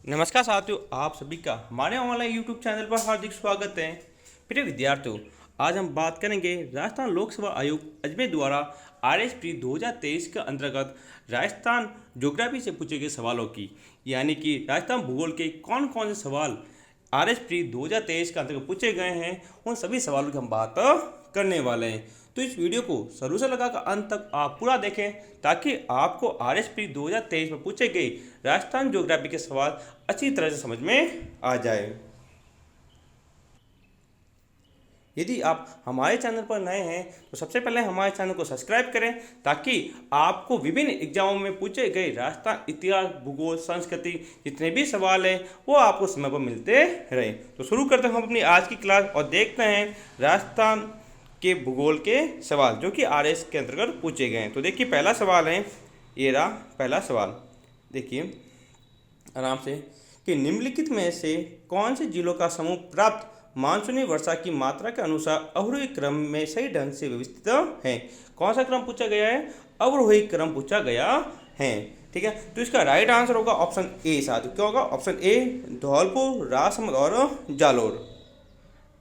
नमस्कार साथियों, आप सभी का हमारे ऑनलाइन यूट्यूब चैनल पर हार्दिक स्वागत है। प्रिय विद्यार्थियों, आज हम बात करेंगे राजस्थान लोक सेवा आयोग अजमेर द्वारा RSP 2023 के अंतर्गत राजस्थान ज्योग्राफी से पूछे गए सवालों की। यानी कि राजस्थान भूगोल के कौन कौन से सवाल RSP 2023 के अंतर्गत पूछे गए हैं, उन सभी सवालों की हम बात करने वाले हैं। तो इस वीडियो को शुरू से लगाकर अंत तक आप पूरा देखें ताकि आपको RSP 2023 में पूछे गए राजस्थान ज्योग्राफी के सवाल अच्छी तरह से समझ में आ जाए। यदि आप हमारे चैनल पर नए हैं तो सबसे पहले हमारे चैनल को सब्सक्राइब करें ताकि आपको विभिन्न एग्जामों में पूछे गए राजस्थान इतिहास, भूगोल, संस्कृति जितने भी सवाल हैं वो आपको समय पर मिलते रहे। तो शुरू करते हैं हम अपनी आज की क्लास और देखते हैं राजस्थान के भूगोल के सवाल जो कि RS के अंतर्गत पूछे गए हैं। तो देखिए पहला सवाल है, ये रहा पहला सवाल, देखिए आराम से, कि निम्नलिखित में से कौन से जिलों का समूह प्राप्त मानसूनी वर्षा की मात्रा के अनुसार अवरोही क्रम में सही ढंग से व्यवस्थित है। कौन सा क्रम पूछा गया है? अवरोही क्रम पूछा गया है। ठीक है, तो इसका राइट आंसर होगा ऑप्शन ए। साथियों क्या होगा? ऑप्शन ए, धौलपुर, राजसमंद और जालोर।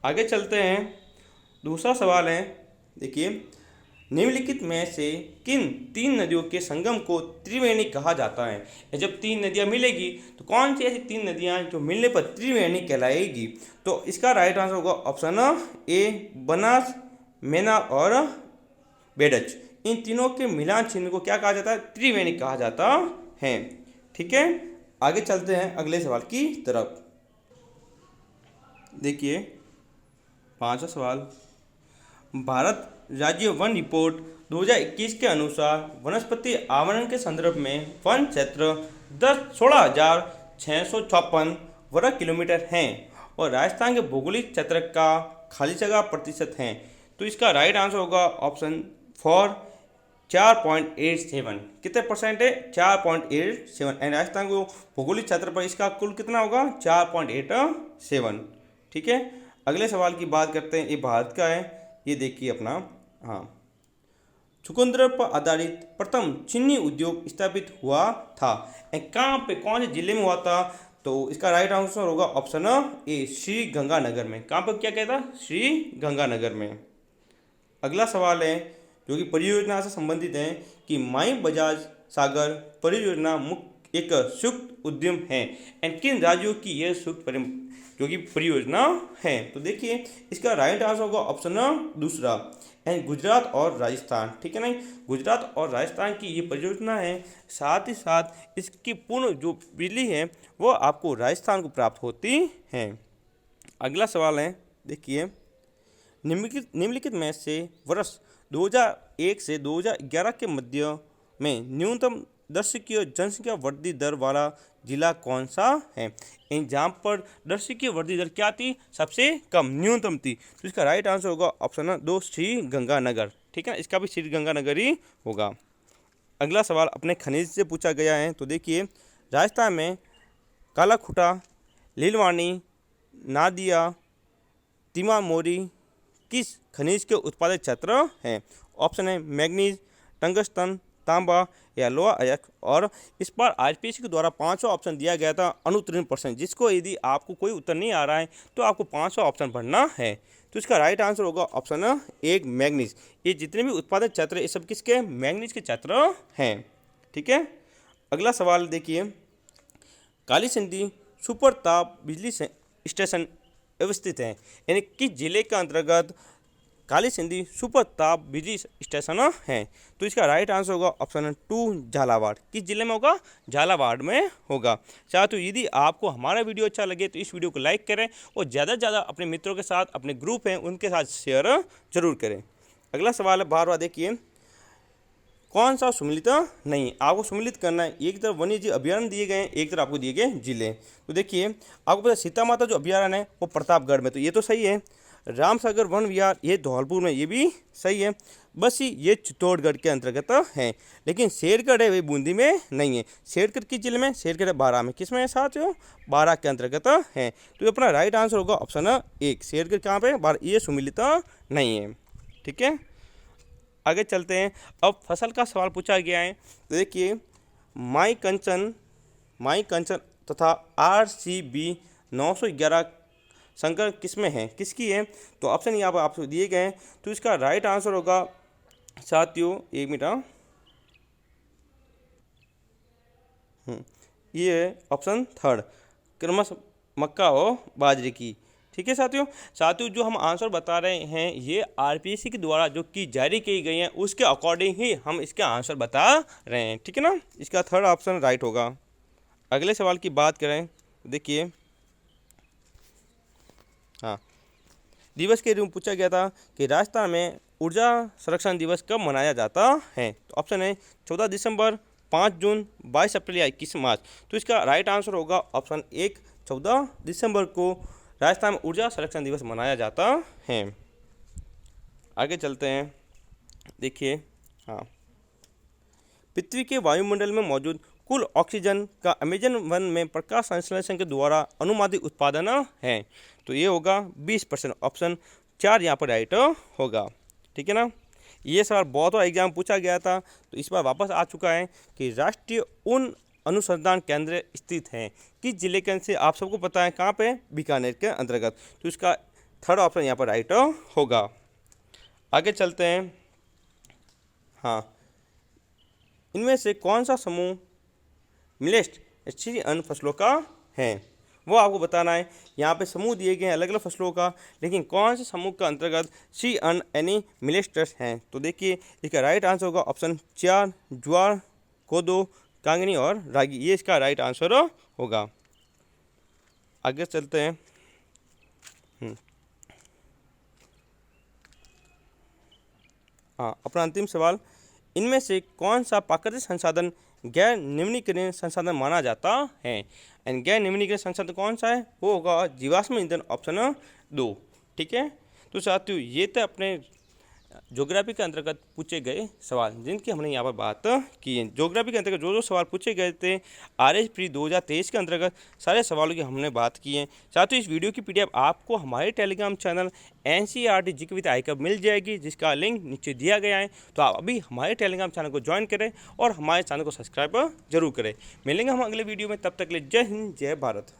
आगे चलते हैं, दूसरा सवाल है, देखिए निम्नलिखित में से किन तीन नदियों के संगम को त्रिवेणी कहा जाता है? जब तीन नदियां मिलेगी तो कौन सी ऐसी तीन नदियां जो मिलने पर त्रिवेणी कहलाएगी? तो इसका राइट आंसर होगा ऑप्शन ए, बनास, मेना और बेडच। इन तीनों के मिलान चिन्ह को क्या कहा जाता है? त्रिवेणी कहा जाता है। ठीक है, आगे चलते हैं अगले सवाल की तरफ। देखिए पांचवा सवाल, भारत राज्य वन रिपोर्ट 2021 के अनुसार वनस्पति आवरण के संदर्भ में वन क्षेत्र 16,656 वर्ग किलोमीटर हैं और राजस्थान के भौगोलिक क्षेत्र का खाली जगह प्रतिशत है। तो इसका राइट आंसर होगा ऑप्शन फॉर 4.87। कितने परसेंट है? 4.87। एंड राजस्थान को भौगोलिक क्षेत्र पर इसका कुल कितना होगा? 4.87। ठीक है, अगले सवाल की बात करते हैं। ये भारत का है, ये देखिए अपना, हाँ, चुकंदर पर आधारित प्रथम चीनी उद्योग स्थापित हुआ था। कहाँ पे, कौन से जिले में हुआ था? तो इसका राइट आंसर होगा ऑप्शन ए, श्री गंगानगर में। कहाँ पर क्या कहता? श्री गंगानगर में। अगला सवाल है जो कि परियोजना से संबंधित है, कि माई बजाज सागर परियोजना मुख्य एक संयुक्त उद्यम है एंड किन राज्यों की यह संयुक्त जो कि परियोजना है? तो देखिए इसका राइट आंसर होगा ऑप्शन दूसरा, एंड गुजरात और राजस्थान। ठीक है, नहीं, गुजरात और राजस्थान की ये परियोजना है। साथ ही साथ इसकी पूर्ण जो बिजली है वो आपको राजस्थान को प्राप्त होती है। अगला सवाल है, देखिए निम्नलिखित में से वर्ष 2001 से 2011 के मध्य में न्यूनतम दर्शकीय जनसंख्या वृद्धि दर वाला जिला कौन सा है? जहाँ पर दर्शकीय वृद्धि दर क्या थी? सबसे कम, न्यूनतम थी। तो इसका राइट आंसर होगा ऑप्शन 2, श्री गंगानगर। ठीक है ना, इसका भी श्री गंगानगर ही होगा। अगला सवाल अपने खनिज से पूछा गया है। तो देखिए राजस्थान में कालाखुटा, लीलवानी, नादिया, तिमामोरी किस खनिज के उत्पादक क्षेत्र हैं? ऑप्शन है मैग्नीज, टंगस्टन, तांबा या लोहा अयस्क। और इस बार RPSC के द्वारा 5वां ऑप्शन दिया गया था अनुत्तीर्ण प्रश्न, जिसको यदि आपको कोई उत्तर नहीं आ रहा है तो आपको 5वां ऑप्शन भरना है। तो इसका राइट आंसर होगा ऑप्शन एक, मैग्नीज। ये जितने भी उत्पादक क्षेत्र ये सब किसके? मैग्नीज के क्षेत्र हैं। ठीक है, अगला सवाल देखिए, काली सिंधी सुपर ताप बिजली स्टेशन अवस्थित है, यानी किस जिले के अंतर्गत काली सिंधी सुपर ताप बिजली स्टेशन है? तो इसका राइट आंसर होगा ऑप्शन 2, झालावाड़। किस जिले में होगा? झालावाड़ में होगा। साथियों यदि आपको हमारा वीडियो अच्छा लगे तो इस वीडियो को लाइक करें और ज़्यादा से ज़्यादा अपने मित्रों के साथ, अपने ग्रुप हैं उनके साथ शेयर जरूर करें। अगला सवाल है 12वां, देखिए कौन सा सम्मिलित नहीं? आपको सम्मिलित करना है। एक तरफ वन्य जीव अभ्यारण्य दिए गए हैं, एक तरफ आपको दिए गए जिले। तो देखिए आपको पता सीता माता जो अभ्यारण्य है वो प्रतापगढ़ में, तो ये तो सही है। रामसागर वन विहार ये धौलपुर में, ये भी सही है। बस ये चित्तौड़गढ़ के अंतर्गत है। लेकिन शेरगढ़ है वे बूंदी में नहीं है। शेरगढ़ किस जिले में? शेरगढ़ है बारां में। किस में है साथियों? बारां के अंतर्गत है। तो ये अपना राइट आंसर होगा ऑप्शन 1, शेरगढ़ कहाँ पे? बारां। ये सम्मिलित नहीं है। ठीक है, आगे चलते हैं। अब फसल का सवाल पूछा गया है। तो देखिए माई कंचन तथा RCB 911 संकर किसमें है, किसकी है? तो ऑप्शन यहाँ पर आपको दिए गए हैं। तो इसका राइट आंसर होगा साथियों, एक मिनट, ये है ऑप्शन थर्ड, क्रमश मक्का और बाजरे की। ठीक है साथियों, जो हम आंसर बता रहे हैं ये RPSC के द्वारा जो कि जारी की गई हैं उसके अकॉर्डिंग ही हम इसके आंसर बता रहे हैं। ठीक है ना, इसका थर्ड ऑप्शन राइट होगा। अगले सवाल की बात करें, देखिए, हाँ, दिवस के रूप में पूछा गया था कि राजस्थान में ऊर्जा संरक्षण दिवस कब मनाया जाता है? तो ऑप्शन है 14 दिसंबर, 5 जून, 22 अप्रैल या 21 मार्च। तो इसका राइट आंसर होगा ऑप्शन एक, 14 दिसंबर को राजस्थान में ऊर्जा संरक्षण दिवस मनाया जाता है। आगे चलते हैं, देखिए, हाँ, पृथ्वी के वायुमंडल में मौजूद कुल ऑक्सीजन का अमेजन वन में प्रकाश संश्लेषण के द्वारा अनुमानित उत्पादन है। तो ये होगा 20%, ऑप्शन 4 यहाँ पर राइट होगा। ठीक है ना, ये सवाल बहुत बार एग्जाम पूछा गया था, तो इस बार वापस आ चुका है कि राष्ट्रीय उन अनुसंधान केंद्र स्थित हैं किस जिले के से, आप सबको पता है कहाँ पे, बीकानेर के अंतर्गत। तो इसका थर्ड ऑप्शन यहाँ पर राइट होगा। आगे चलते हैं, हाँ, इनमें से कौन सा समूह मिलेट अच्छी अन्य फसलों का है, वो आपको बताना है। यहाँ पे समूह दिए गए हैं अलग अलग फसलों का, लेकिन कौन से समूह का अंतर्गत सी अन यानी मिलेट्स हैं? तो देखिए, इसका राइट आंसर होगा ऑप्शन 4, ज्वार, कोदो, कांगनी और रागी। ये इसका राइट आंसर होगा। आगे चलते हैं, हाँ, अपना अंतिम सवाल, इनमें से कौन सा प्राकृतिक संसाधन गैर निम्नीकरणीय संसाधन माना जाता है? एंड गैर निम्नीकरणीय संसाधन कौन सा है? वो होगा जीवाश्म ईंधन, ऑप्शन 2। ठीक है, तो साथियों ये तो अपने ज्योग्राफी के अंतर्गत पूछे गए सवाल जिनकी हमने यहाँ पर बात की है। ज्योग्राफी के अंतर्गत जो सवाल पूछे गए थे RSP 2023 के अंतर्गत सारे सवालों की हमने बात की है। साथियों, इस वीडियो की PDF आपको हमारे Telegram channel NCERT GK with I मिल जाएगी, जिसका लिंक नीचे दिया गया है। तो आप अभी हमारे टेलीग्राम चैनल को ज्वाइन करें और हमारे चैनल को सब्सक्राइब जरूर करें। मिलेंगे हम अगले वीडियो में, तब तक के लिए जय हिंद, जय भारत।